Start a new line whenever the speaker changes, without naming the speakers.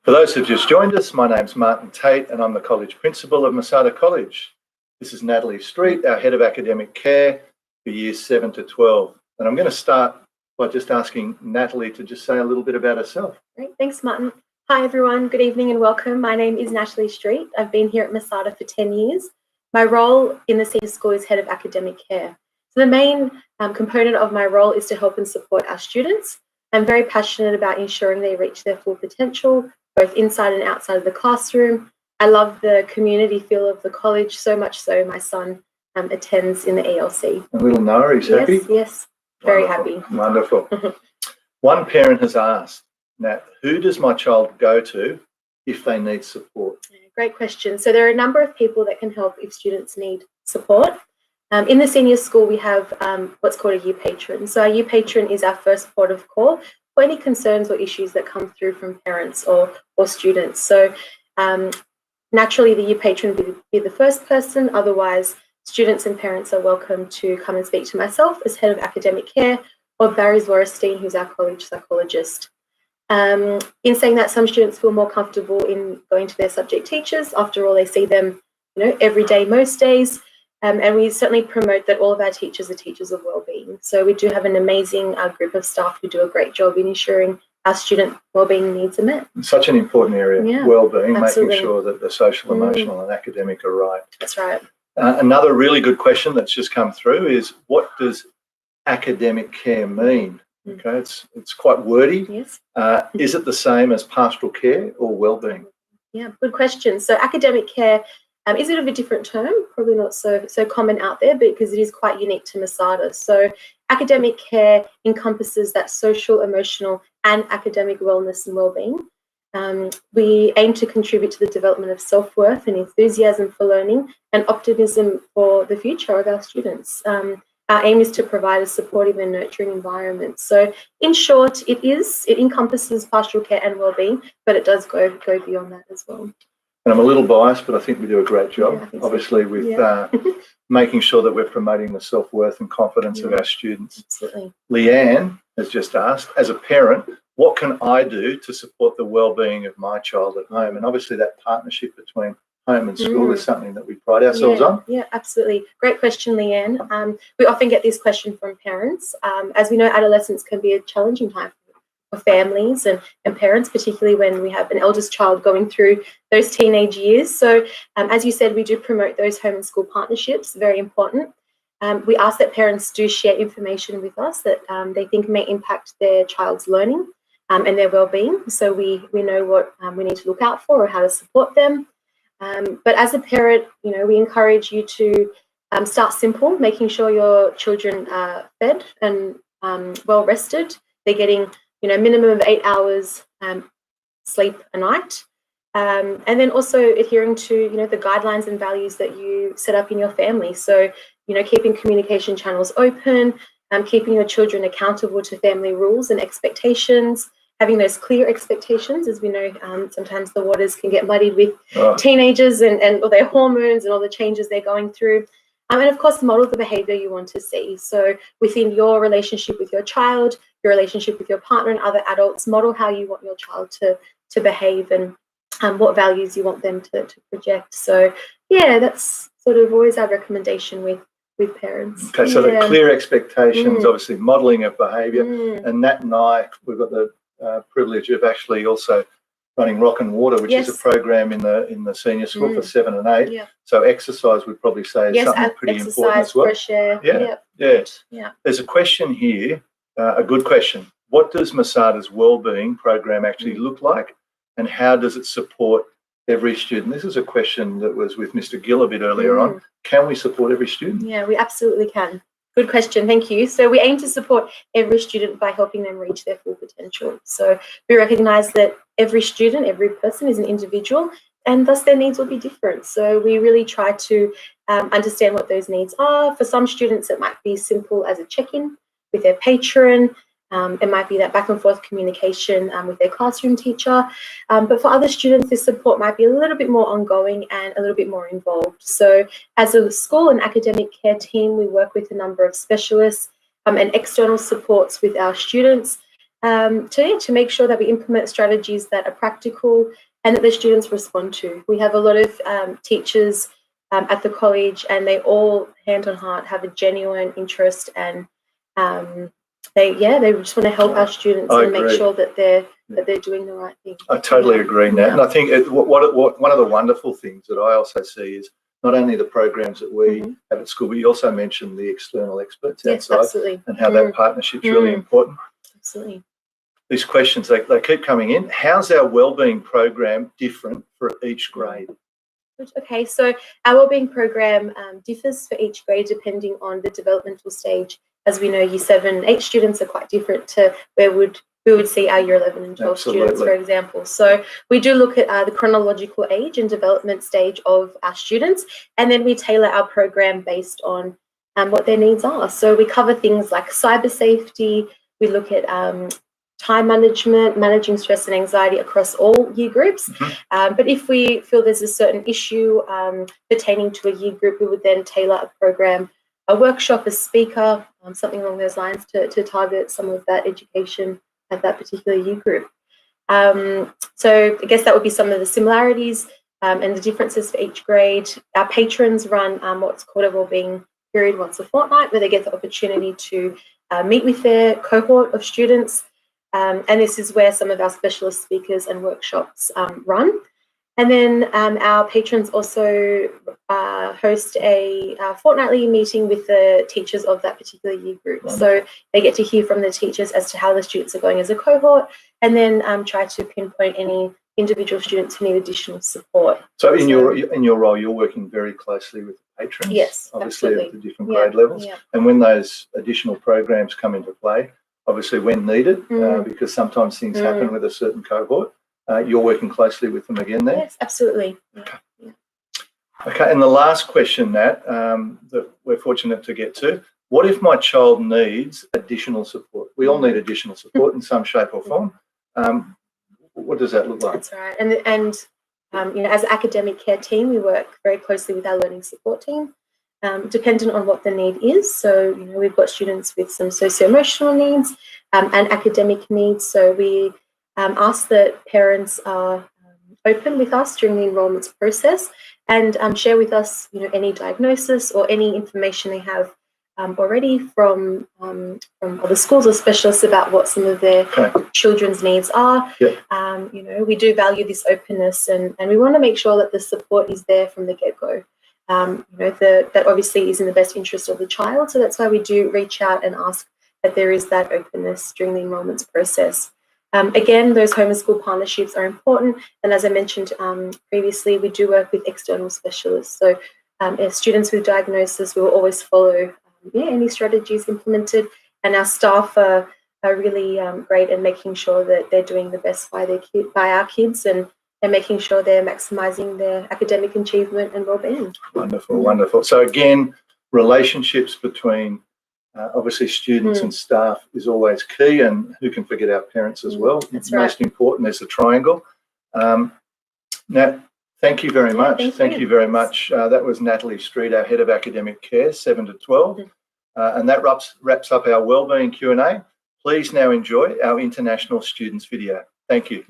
For those who've just joined us, my name's Martin Tate and I'm the College Principal of Masada College. This is Natalie Street, our Head of Academic Care for Years 7 to 12. And I'm going to start by just asking Natalie to just say a little bit about herself.
Great, thanks Martin. Hi everyone, good evening and welcome. My name is Natalie Street. I've been here at Masada for 10 years. My role in the senior school is Head of Academic Care. So the main component of my role is to help and support our students. I'm very passionate about ensuring they reach their full potential, both inside and outside of the classroom. I love the community feel of the college, so much so my son attends in the ELC.
And little Noah, he's happy?
Yes, very
Wonderful.
happy.
Wonderful. One parent has asked, Nat, who does my child go to if they need support?
Great question. So there are a number of people that can help if students need support. In the senior school, we have what's called a U patron. So our U patron is our first port of call for any concerns or issues that come through from parents or students. So naturally, the U patron would be the first person. Otherwise, students and parents are welcome to come and speak to myself as Head of Academic Care or Barry Zworestein, who's our college psychologist. In saying that, some students feel more comfortable in going to their subject teachers. After all, they see them, every day, most days. And we certainly promote that all of our teachers are teachers of wellbeing. So we do have an amazing group of staff who do a great job in ensuring our student wellbeing needs are met.
It's such an important area, wellbeing,
absolutely.
making sure that the social, emotional and academic are right.
That's right.
Another really good question that's just come through is, what does academic care mean? Okay, it's quite wordy.
Yes.
Is it the same as pastoral care or wellbeing?
Yeah, good question. So academic care is a bit of a different term, probably not so common out there, because it is quite unique to Masada. So academic care encompasses that social, emotional and academic wellness and wellbeing. We aim to contribute to the development of self-worth and enthusiasm for learning and optimism for the future of our students. Our aim is to provide a supportive and nurturing environment. So in short, it encompasses pastoral care and wellbeing, but it does go beyond that as well.
And I'm a little biased, but I think we do a great job,
Yeah,
obviously, with making sure that we're promoting the self-worth and confidence of our students.
Absolutely.
Leanne has just asked, as a parent, what can I do to support the well-being of my child at home? And obviously that partnership between home and school is something that we pride ourselves on.
Yeah, absolutely. Great question, Leanne. We often get this question from parents. As we know, adolescence can be a challenging time for families and parents, particularly when we have an eldest child going through those teenage years. So as you said, we do promote those home and school partnerships, very important. We ask that parents do share information with us that they think may impact their child's learning and their well-being. So we know what we need to look out for or how to support them. But as a parent, we encourage you to start simple, making sure your children are fed and well rested. They're getting minimum of 8 hours sleep a night, and then also adhering to the guidelines and values that you set up in your family. So keeping communication channels open, keeping your children accountable to family rules and expectations, having those clear expectations. As we know, sometimes the waters can get muddied with teenagers and all their hormones and all the changes they're going through. And of course, model the behavior you want to see. So within your relationship with your child, your relationship with your partner and other adults, model how you want your child to behave and what values you want them to project. So yeah, that's sort of always our recommendation with parents.
Okay, so the clear expectations, obviously modelling of behaviour. And Nat and I, we've got the privilege of actually also running Rock and Water, which is a program in the senior school for 7 and 8.
Yeah.
So exercise, we'd probably say, is something pretty important as well.
Fresh air.
Yeah. There's a question here, a good question. What does Masada's wellbeing program actually look like, and how does it support every student? This is a question that was with Mr. Gill a bit earlier on. Can we support every student?
Yeah, we absolutely can. Good question, thank you. So we aim to support every student by helping them reach their full potential. So we recognise that every student, every person is an individual, and thus their needs will be different. So we really try to understand what those needs are. For some students, it might be simple as a check-in with their patron. It might be that back and forth communication with their classroom teacher. But for other students, this support might be a little bit more ongoing and a little bit more involved. So as a school and academic care team, we work with a number of specialists and external supports with our students. to make sure that we implement strategies that are practical and that the students respond to. We have a lot of teachers at the college, and they all, hand on heart, have a genuine interest, and they just want to help our students and make sure that they're doing the right thing.
I totally agree, Nat. And I think one of the wonderful things that I also see is not only the programs that we have at school, but you also mentioned the external experts outside,
absolutely.
And how that partnership's really important.
Absolutely.
These questions, they keep coming in. How's our wellbeing program different for each grade?
Okay, so our wellbeing program differs for each grade depending on the developmental stage. As we know, Year 7 and 8 students are quite different to where we would see our Year 11 and 12 students, for example. So we do look at the chronological age and development stage of our students, and then we tailor our program based on what their needs are. So we cover things like cyber safety. We look at time management, managing stress and anxiety across all year groups. But if we feel there's a certain issue pertaining to a year group, we would then tailor a program, a workshop, a speaker, something along those lines to target some of that education at that particular year group. So I guess that would be some of the similarities and the differences for each grade. Our patrons run what's called a wellbeing period once a fortnight, where they get the opportunity to meet with their cohort of students. And this is where some of our specialist speakers and workshops run. And then our patrons also host a fortnightly meeting with the teachers of that particular year group. Wonderful. So they get to hear from the teachers as to how the students are going as a cohort, and then try to pinpoint any individual students who need additional support.
So in your role, you're working very closely with patrons,
yes,
obviously
absolutely.
at the different grade levels.
Yeah.
And when those additional programs come into play, obviously when needed, because sometimes things happen with a certain cohort, you're working closely with them again there?
Yes, absolutely. Yeah.
Okay, and the last question, Nat, that we're fortunate to get to, what if my child needs additional support? We all need additional support in some shape or form. What does that look like?
That's right. And as an academic care team, we work very closely with our learning support team, dependent on what the need is. So, we've got students with some socio-emotional needs and academic needs. So we ask that parents are open with us during the enrolments process and share with us, any diagnosis or any information they have already from other schools or specialists about what some of their children's needs are. We do value this openness, and we want to make sure that the support is there from the get-go. That obviously is in the best interest of the child. So that's why we do reach out and ask that there is that openness during the enrolments process. Again, those home and school partnerships are important. And as I mentioned previously, we do work with external specialists. So as students with diagnosis, we will always follow any strategies implemented. And our staff are really great at making sure that they're doing the best by our kids and making sure they're maximising their academic achievement and well-being.
Wonderful, wonderful. So again, relationships between obviously students and staff is always key, and who can forget our parents as well.
That's
most important is the triangle. Nat, thank you very much. Thank you very much. That was Natalie Street, our Head of Academic Care, 7 to 12. And that wraps up our Wellbeing Q&A. Please now enjoy our International Students video. Thank you.